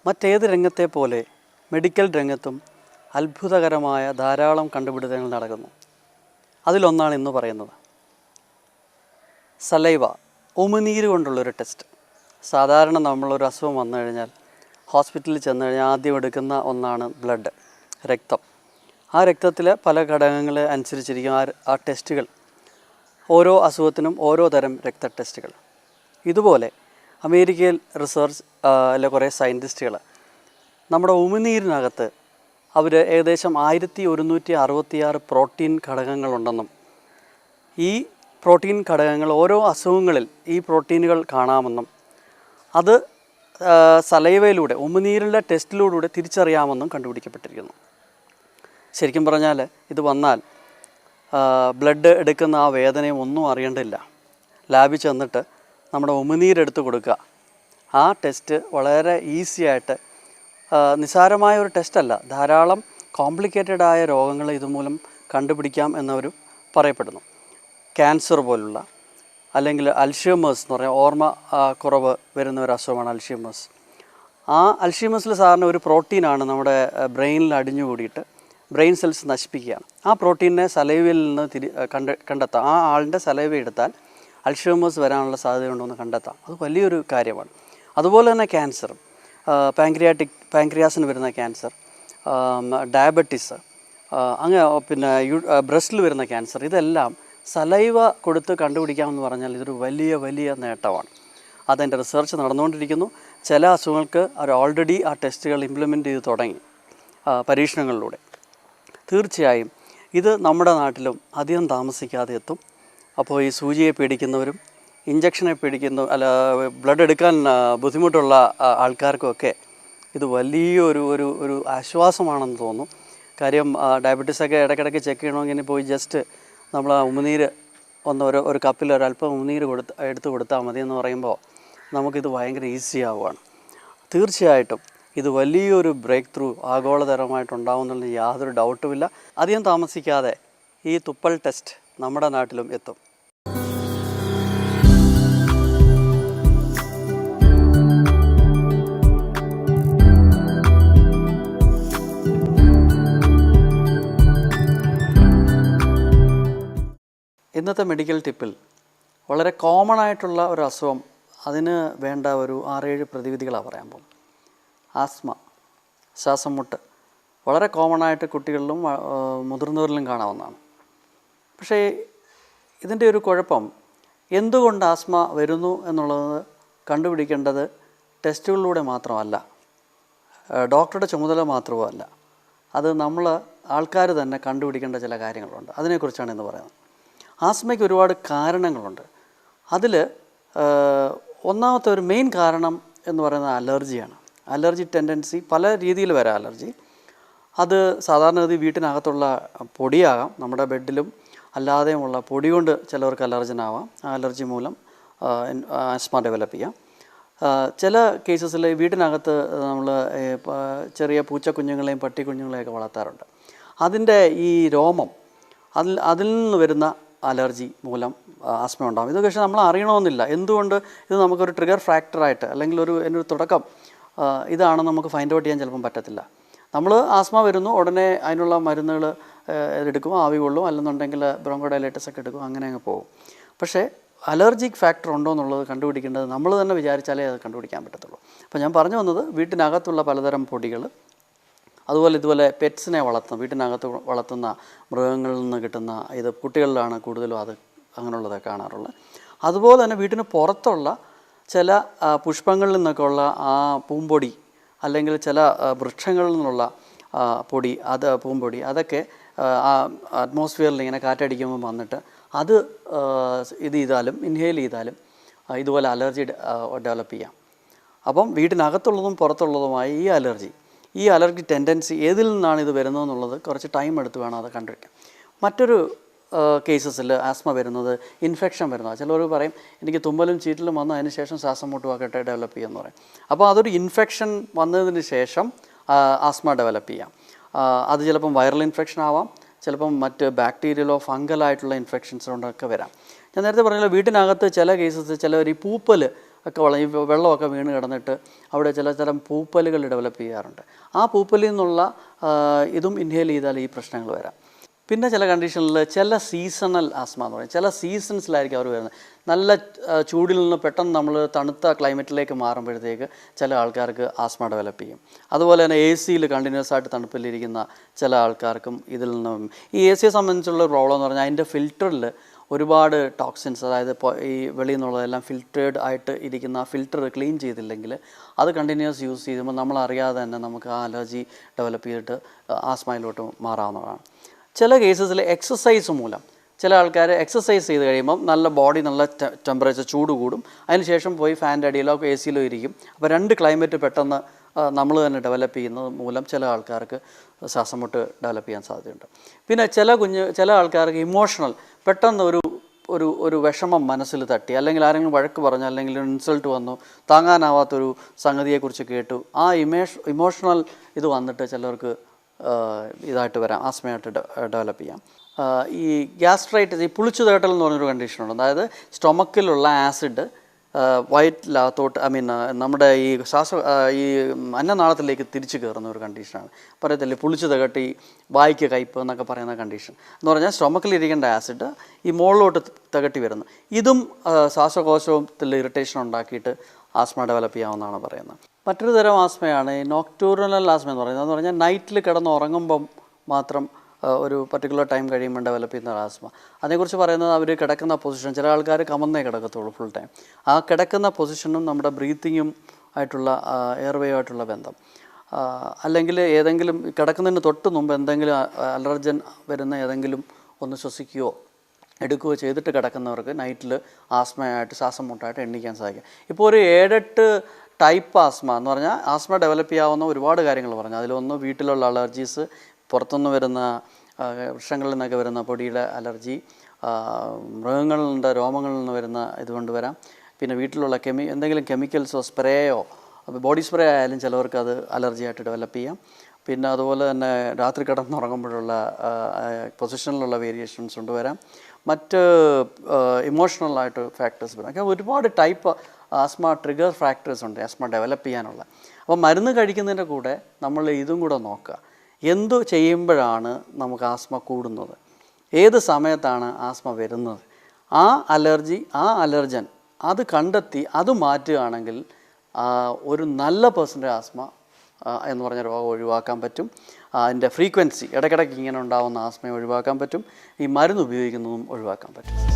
മറ്റേത് രംഗത്തെ പോലെ മെഡിക്കൽ രംഗത്തും അത്ഭുതകരമായ ധാരാളം കണ്ടുപിടുത്തങ്ങൾ നടക്കുന്നു. അതിലൊന്നാണ് ഇന്ന് പറയുന്നത്. സലൈവ, ഉമിനീര് കൊണ്ടുള്ളൊരു ടെസ്റ്റ്. സാധാരണ നമ്മളൊരു അസുഖം വന്നു കഴിഞ്ഞാൽ ഹോസ്പിറ്റലിൽ ചെന്ന് കഴിഞ്ഞാൽ ആദ്യം എടുക്കുന്ന ഒന്നാണ് ബ്ലഡ്, രക്തം. ആ രക്തത്തിലെ പല ഘടകങ്ങൾ അനുസരിച്ചിരിക്കും ആ ടെസ്റ്റുകൾ. ഓരോ അസുഖത്തിനും ഓരോ തരം രക്ത ടെസ്റ്റുകൾ. ഇതുപോലെ അമേരിക്കയിൽ റിസർച്ച് കുറേ സയൻറ്റിസ്റ്റുകൾ നമ്മുടെ ഉമിനീരിനകത്ത് അവർ ഏകദേശം 1166 പ്രോട്ടീൻ ഘടകങ്ങളുണ്ടെന്നും ഈ പ്രോട്ടീൻ ഘടകങ്ങൾ ഓരോ അസുഖങ്ങളിൽ ഈ പ്രോട്ടീനുകൾ കാണാമെന്നും അത് സലൈവയിലൂടെ ഉമിനീരിലെ ടെസ്റ്റിലൂടെ തിരിച്ചറിയാമെന്നും കണ്ടുപിടിക്കപ്പെട്ടിരിക്കുന്നു. ശരിക്കും പറഞ്ഞാൽ ഇത് വന്നാൽ ബ്ലഡ് എടുക്കുന്ന ആ വേദനയും ഒന്നും അറിയേണ്ടില്ല. ലാബിൽ ചെന്നിട്ട് നമ്മുടെ ഉമിനീരെടുത്ത് കൊടുക്കുക. ആ ടെസ്റ്റ് വളരെ ഈസി ആയിട്ട്, നിസ്സാരമായ ഒരു ടെസ്റ്റല്ല, ധാരാളം കോംപ്ലിക്കേറ്റഡ് ആയ രോഗങ്ങൾ ഇതുമൂലം കണ്ടുപിടിക്കാം എന്നവർ പറയപ്പെടുന്നു. ക്യാൻസർ പോലുള്ള, അല്ലെങ്കിൽ അൽഷീമേഴ്സ് എന്ന് പറഞ്ഞാൽ ഓർമ്മ കുറവ് വരുന്ന ഒരു അസുഖമാണ് അൽഷീമേഴ്സ്. ആ അൽഷീമേഴ്സിൽ സാറിന് ഒരു പ്രോട്ടീനാണ് നമ്മുടെ ബ്രെയിനിൽ അടിഞ്ഞുകൂടിയിട്ട് ബ്രെയിൻ സെൽസ് നശിപ്പിക്കുകയാണ്. ആ പ്രോട്ടീനെ സലൈവയിൽ നിന്ന് കണ്ടെത്താം. ആ ആളിൻ്റെ സലൈവ എടുത്താൽ അൽഷീമേഴ്സ് വരാനുള്ള സാധ്യതയുണ്ടോ എന്ന് കണ്ടെത്താം. അത് വലിയൊരു കാര്യമാണ്. അതുപോലെ തന്നെ ക്യാൻസർ, പാങ്ക്രിയാസിന് വരുന്ന ക്യാൻസർ, ഡയബറ്റീസ്, അങ്ങനെ പിന്നെ ബ്രസ്റ്റിൽ വരുന്ന ക്യാൻസർ, ഇതെല്ലാം സലൈവ കൊടുത്ത് കണ്ടുപിടിക്കാമെന്ന് പറഞ്ഞാൽ ഇതൊരു വലിയ നേട്ടമാണ്. അതിൻ്റെ റിസർച്ച് നടന്നുകൊണ്ടിരിക്കുന്നു. ചില അസുഖങ്ങൾക്ക് അവർ ഓൾറെഡി ആ ടെസ്റ്റുകൾ ഇംപ്ലിമെൻറ്റ് ചെയ്ത് തുടങ്ങി പരീക്ഷണങ്ങളിലൂടെ. തീർച്ചയായും ഇത് നമ്മുടെ നാട്ടിലും അധികം താമസിക്കാതെ എത്തും. അപ്പോൾ ഈ സൂചിയെ പേടിക്കുന്നവരും ഇഞ്ചക്ഷനെ ബ്ലഡ് എടുക്കാൻ ബുദ്ധിമുട്ടുള്ള ആൾക്കാർക്കുമൊക്കെ ഇത് വലിയൊരു ആശ്വാസമാണെന്ന് തോന്നും. കാര്യം ഡയബറ്റീസൊക്കെ ഇടയ്ക്കിടയ്ക്ക് ചെക്ക് ചെയ്യണമെങ്കിൽ പോയി ജസ്റ്റ് നമ്മൾ ആ ഉമിനീര് ഒരു കപ്പിൽ ഒരല്പം ഉമിനീര് എടുത്ത് കൊടുത്താൽ മതി എന്ന് പറയുമ്പോൾ നമുക്കിത് ഭയങ്കര ഈസി ആവുകയാണ്. തീർച്ചയായിട്ടും ഇത് വലിയൊരു ബ്രേക്ക് ത്രൂ ആഗോളതരമായിട്ടുണ്ടാവുന്നതിൽ യാതൊരു ഡൗട്ടുമില്ല. അധികം താമസിക്കാതെ ഈ തുപ്പൽ ടെസ്റ്റ് നമ്മുടെ നാട്ടിലും എത്തും. ഇന്നത്തെ മെഡിക്കൽ ടിപ്പിൽ വളരെ കോമൺ ആയിട്ടുള്ള ഒരു അസുഖം, അതിന് വേണ്ട ഒരു 6-7 പ്രതിവിധികളാണ് പറയാൻ പോകും. ആസ്മ, ശ്വാസം മുട്ട് വളരെ കോമൺ ആയിട്ട് കുട്ടികളിലും മുതിർന്നവരിലും കാണാവുന്നതാണ്. പക്ഷേ ഇതിൻ്റെ ഒരു കുഴപ്പം, എന്തുകൊണ്ട് ആസ്മ വരുന്നു എന്നുള്ളത് കണ്ടുപിടിക്കേണ്ടത് ടെസ്റ്റുകളിലൂടെ മാത്രമല്ല, ഡോക്ടറുടെ ചുമതല മാത്രവുമല്ല. അത് ആൾക്കാർ തന്നെ കണ്ടുപിടിക്കേണ്ട ചില കാര്യങ്ങളുണ്ട്. അതിനെക്കുറിച്ചാണ് ഇന്ന് പറയുന്നത്. ആസ്മയ്ക്ക് ഒരുപാട് കാരണങ്ങളുണ്ട്. അതിൽ ഒന്നാമത്തെ ഒരു മെയിൻ കാരണം എന്ന് പറയുന്നത് അലർജിയാണ്. അലർജി ടെൻഡൻസി പല രീതിയിൽ വരാം. അലർജി അത് സാധാരണഗതി വീട്ടിനകത്തുള്ള പൊടിയാകാം, നമ്മുടെ ബെഡിലും അല്ലാതെയുമുള്ള പൊടി കൊണ്ട് ചിലവർക്ക് അലർജനാവാം. ആ അലർജി മൂലം ആസ്മ ഡെവലപ്പ് ചെയ്യാം. ചില കേസസിൽ വീട്ടിനകത്ത് നമ്മൾ ചെറിയ പൂച്ചക്കുഞ്ഞുങ്ങളെയും പട്ടിക്കുഞ്ഞുങ്ങളെയൊക്കെ വളർത്താറുണ്ട്. അതിൻ്റെ ഈ രോമം, അതിൽ നിന്ന് വരുന്ന അലർജി മൂലം ആസ്മ ഉണ്ടാകും. ഇത് പക്ഷേ നമ്മൾ അറിയണമെന്നില്ല. എന്തുകൊണ്ട് ഇത് നമുക്കൊരു ട്രിഗർ ഫാക്ടറായിട്ട് അല്ലെങ്കിൽ ഒരു തുടക്കം ഇതാണ് നമുക്ക് ഫൈൻഡ് ഔട്ട് ചെയ്യാൻ ചിലപ്പം പറ്റത്തില്ല. നമ്മൾ ആസ്മ വരുന്നു, ഉടനെ അതിനുള്ള മരുന്നുകൾ എടുക്കും, ആവി കൊള്ളും, അല്ലെന്നുണ്ടെങ്കിൽ ബ്രോങ്കോഡൈലൈറ്റിസ് ഒക്കെ എടുക്കും, അങ്ങനെ അങ്ങ് പോകും. പക്ഷേ അലർജിക് ഫാക്ടർ ഉണ്ടോ എന്നുള്ളത് കണ്ടുപിടിക്കേണ്ടത് നമ്മൾ തന്നെ വിചാരിച്ചാലേ അത് കണ്ടുപിടിക്കാൻ പറ്റത്തുള്ളൂ. അപ്പോൾ ഞാൻ പറഞ്ഞു വന്നത്, വീട്ടിനകത്തുള്ള പലതരം പൊടികൾ, അതുപോലെ ഇതുപോലെ പെറ്റ്സിനെ വീട്ടിനകത്ത് വളർത്തുന്ന മൃഗങ്ങളിൽ നിന്ന് കിട്ടുന്ന ഇത് കുട്ടികളിലാണ് കൂടുതലും അങ്ങനെയുള്ളത് കാണാറുള്ളത്. അതുപോലെ തന്നെ വീട്ടിന് പുറത്തുള്ള ചില പുഷ്പങ്ങളിൽ നിന്നൊക്കെ ഉള്ള ആ പൂമ്പൊടി, അല്ലെങ്കിൽ ചില വൃക്ഷങ്ങളിൽ നിന്നുള്ള പൊടി, പൂമ്പൊടി, അതൊക്കെ അറ്റ്മോസ്ഫിയറിൽ ഇങ്ങനെ കാറ്റടിക്കുമ്പോൾ വന്നിട്ട് അത് ഇൻഹെയിൽ ചെയ്താലും ഇതുപോലെ അലർജി ഡെവലപ്പ് ചെയ്യാം. അപ്പം വീട്ടിനകത്തുള്ളതും പുറത്തുള്ളതുമായ ഈ അലർജി ടെൻഡൻസി ഏതിൽ നിന്നാണ് ഇത് വരുന്നതെന്നുള്ളത് കുറച്ച് ടൈം എടുത്ത് വേണം അത് കണ്ടുപിടിക്കാൻ. മറ്റൊരു കേസസിൽ ആസ്മ വരുന്നത് ഇൻഫെക്ഷൻ വരുന്നത്. ചിലർ പറയും എനിക്ക് തുമ്മലും ചീറ്റലും വന്ന് അതിന് ശേഷം ശ്വാസം മുട്ടുമൊക്കെ ഡെവലപ്പ് ചെയ്യുമെന്ന് പറയും. അപ്പോൾ അതൊരു ഇൻഫെക്ഷൻ വന്നതിന് ശേഷം ആസ്മ ഡെവലപ്പ് ചെയ്യാം. അത് ചിലപ്പം വൈറൽ ഇൻഫെക്ഷൻ ആവാം, ചിലപ്പം മറ്റ് ബാക്ടീരിയലോ ഫംഗലായിട്ടുള്ള ഇൻഫെക്ഷൻസ് കൊണ്ടൊക്കെ വരാം. ഞാൻ നേരത്തെ പറഞ്ഞല്ലോ, വീട്ടിനകത്ത് ചില കേസസ് ചിലവർ ഈ പൂപ്പൽ ഒക്കെ ഈ വെള്ളമൊക്കെ വീണ് കിടന്നിട്ട് അവിടെ ചില തരം പൂപ്പലുകൾ ഡെവലപ്പ് ചെയ്യാറുണ്ട്. ആ പൂപ്പലിൽ നിന്നുള്ള ഇതും ഇൻഹേൽ ചെയ്താൽ ഈ പ്രശ്നങ്ങൾ വരാം. പിന്നെ ചില കണ്ടീഷനിൽ ചില സീസണൽ ആസ്മ എന്ന് പറയും, ചില സീസൺസിലായിരിക്കും അവർ വരുന്നത്. നല്ല ചൂടിൽ നിന്ന് പെട്ടെന്ന് നമ്മൾ തണുത്ത ക്ലൈമറ്റിലേക്ക് മാറുമ്പോഴത്തേക്ക് ചില ആൾക്കാർക്ക് ആസ്മ ഡെവലപ്പ് ചെയ്യും. അതുപോലെ തന്നെ എ സിയിൽ കണ്ടിന്യൂസ് ആയിട്ട് തണുപ്പിലിരിക്കുന്ന ചില ആൾക്കാർക്കും ഇതിൽ നിന്നും ഈ എ സിയെ സംബന്ധിച്ചുള്ള പ്രോബ്ലം എന്ന് പറഞ്ഞാൽ അതിൻ്റെ ഫിൽറ്ററിൽ ഒരുപാട് ടോക്സിൻസ്, അതായത് ഇപ്പോൾ ഈ വെളിയിൽ നിന്നുള്ളതെല്ലാം ഫിൽറ്റേർഡ് ആയിട്ട് ഇരിക്കുന്ന ഫിൽറ്റർ ക്ലീൻ ചെയ്തില്ലെങ്കിൽ അത് കണ്ടിന്യൂസ് യൂസ് ചെയ്യുമ്പോൾ നമ്മളറിയാതെ തന്നെ നമുക്ക് ആ അലർജി ഡെവലപ്പ് ചെയ്തിട്ട് ആസ്മയിലോട്ട് മാറാവുന്നതാണ്. ചില കേസസിൽ എക്സസൈസ് മൂലം ചില ആൾക്കാർ എക്സസൈസ് ചെയ്ത് കഴിയുമ്പം നല്ല ബോഡി നല്ല ടെമ്പറേച്ചർ ചൂട് കൂടും, അതിനുശേഷം പോയി ഫാൻ്റെ അടിയിലോ എ സിയിലോ ഇരിക്കും. അപ്പോൾ രണ്ട് ക്ലൈമറ്റ് പെട്ടെന്ന് നമ്മൾ തന്നെ ഡെവലപ്പ് ചെയ്യുന്നത് മൂലം ചില ആൾക്കാർക്ക് ശ്വാസം മുട്ട് ഡെവലപ്പ് ചെയ്യാൻ സാധ്യതയുണ്ട്. പിന്നെ ചില ആൾക്കാർക്ക് ഇമോഷണൽ പെട്ടെന്ന് ഒരു വിഷമം മനസ്സിൽ തട്ടി, അല്ലെങ്കിൽ ആരെങ്കിലും വഴക്ക് പറഞ്ഞു, അല്ലെങ്കിൽ ഇൻസൾട്ട് വന്നു, താങ്ങാനാവാത്തൊരു സംഗതിയെക്കുറിച്ച് കേട്ടു, ആ ഇമോഷണൽ ഇത് വന്നിട്ട് ചിലർക്ക് ഇതായിട്ട് വരാം, ആസ്മയായിട്ട് ഡെവലപ്പ് ചെയ്യാം. ഈ ഗ്യാസ്ട്രൈറ്റിസ്, ഈ പുളിച്ചു തേട്ടൽ എന്ന് പറഞ്ഞൊരു കണ്ടീഷനുണ്ട്. അതായത് സ്റ്റൊമക്കിലുള്ള ആസിഡ് വയറ്റിലകത്തോട്ട് നമ്മുടെ ഈ അന്നനാളത്തിലേക്ക് തിരിച്ചു കയറുന്ന ഒരു കണ്ടീഷനാണ്. പറയത്തില്ലേ പുളിച്ചു തകട്ടി വായിക്ക് കയ്പ് എന്നൊക്കെ പറയുന്ന കണ്ടീഷൻ എന്ന് പറഞ്ഞാൽ സ്റ്റൊമക്കിലിരിക്കേണ്ട ആസിഡ് ഈ മുകളിലോട്ട് തകട്ടി വരുന്നു. ഇതും ശ്വാസകോശത്തിൽ ഇറിറ്റേഷൻ ഉണ്ടാക്കിയിട്ട് ആസ്മ ഡെവലപ്പ് ചെയ്യാമെന്നാണ് പറയുന്നത്. മറ്റൊരു തരം ആസ്മയാണ് ഈ നോക്ടൂർണൽ ആസ്മ എന്ന് പറയുന്നത്. എന്ന് പറഞ്ഞാൽ നൈറ്റിൽ കിടന്ന് ഉറങ്ങുമ്പം മാത്രം ഒരു പർട്ടിക്കുലർ ടൈം കഴിയുമ്പോൾ ഡെവലപ്പ് ചെയ്യുന്ന ആസ്മ. അതിനെക്കുറിച്ച് പറയുന്നത് അവർ കിടക്കുന്ന പൊസിഷൻ, ചില ആൾക്കാർ കമന്നേ കിടക്കത്തുള്ളൂ ഫുൾ ടൈം. ആ കിടക്കുന്ന പൊസിഷനും നമ്മുടെ ബ്രീത്തിങ്ങും ആയിട്ടുള്ള എയർവേ ആയിട്ടുള്ള ബന്ധം, അല്ലെങ്കിൽ ഏതെങ്കിലും കിടക്കുന്നതിന് തൊട്ട് മുമ്പ് എന്തെങ്കിലും അലർജൻ വരുന്ന ഏതെങ്കിലും ഒന്ന് ശ്വസിക്കുകയോ എടുക്കുകയോ ചെയ്തിട്ട് കിടക്കുന്നവർക്ക് നൈറ്റിൽ ആസ്മയായിട്ട് ശ്വാസം മുട്ടായിട്ട് എണ്ണിക്കാൻ സാധിക്കും. ഇപ്പോൾ ഒരു 7-8 ടൈപ്പ് ആസ്മ എന്ന് പറഞ്ഞാൽ ആസ്മ ഡെവലപ്പ് ചെയ്യാവുന്ന ഒരുപാട് കാര്യങ്ങൾ പറഞ്ഞു. അതിലൊന്ന് വീട്ടിലുള്ള അലർജീസ്, പുറത്തുനിന്ന് വരുന്ന വൃക്ഷങ്ങളിൽ നിന്നൊക്കെ വരുന്ന പൊടിയുടെ അലർജി, മൃഗങ്ങളുടെ രോമങ്ങളിൽ നിന്ന് വരുന്ന ഇതുകൊണ്ട് വരാം. പിന്നെ വീട്ടിലുള്ള എന്തെങ്കിലും കെമിക്കൽസോ സ്പ്രേയോ, ബോഡി സ്പ്രേ ആയാലും ചിലവർക്ക് അത് അലർജി ആയിട്ട് ഡെവലപ്പ് ചെയ്യാം. പിന്നെ അതുപോലെ തന്നെ രാത്രി കിടന്നുറങ്ങുമ്പോഴുള്ള പൊസിഷനിലുള്ള വേരിയേഷൻസ് കൊണ്ടുവരാം. മറ്റ് ഇമോഷണലായിട്ട് ഫാക്ടേഴ്സ് വരാം. അങ്ങനെ ഒരുപാട് ടൈപ്പ് ആസ്മ ട്രിഗർ ഫാക്ടേഴ്സ് ഉണ്ട് ആസ്മ ഡെവലപ്പ് ചെയ്യാനുള്ള. അപ്പോൾ മരുന്ന് കഴിക്കുന്നതിൻ്റെ കൂടെ നമ്മൾ ഇതും കൂടെ നോക്കുക, എന്തു ചെയ്യുമ്പോഴാണ് നമുക്ക് ആസ്മ കൂടുന്നത്, ഏത് സമയത്താണ് ആസ്മ വരുന്നത്, ആ അലർജൻ അത് കണ്ടെത്തി അത് മാറ്റുകയാണെങ്കിൽ ഒരു നല്ല പേഴ്സൻ്റെ ആസ്മ എന്ന് പറഞ്ഞ രോഗം ഒഴിവാക്കാൻ പറ്റും. അതിൻ്റെ ഫ്രീക്വൻസി ഇടയ്ക്കിടയ്ക്ക് ഇങ്ങനെ ഉണ്ടാകുന്ന ആസ്മയെ ഒഴിവാക്കാൻ പറ്റും. ഈ മരുന്ന് ഉപയോഗിക്കുന്നതും ഒഴിവാക്കാൻ പറ്റും.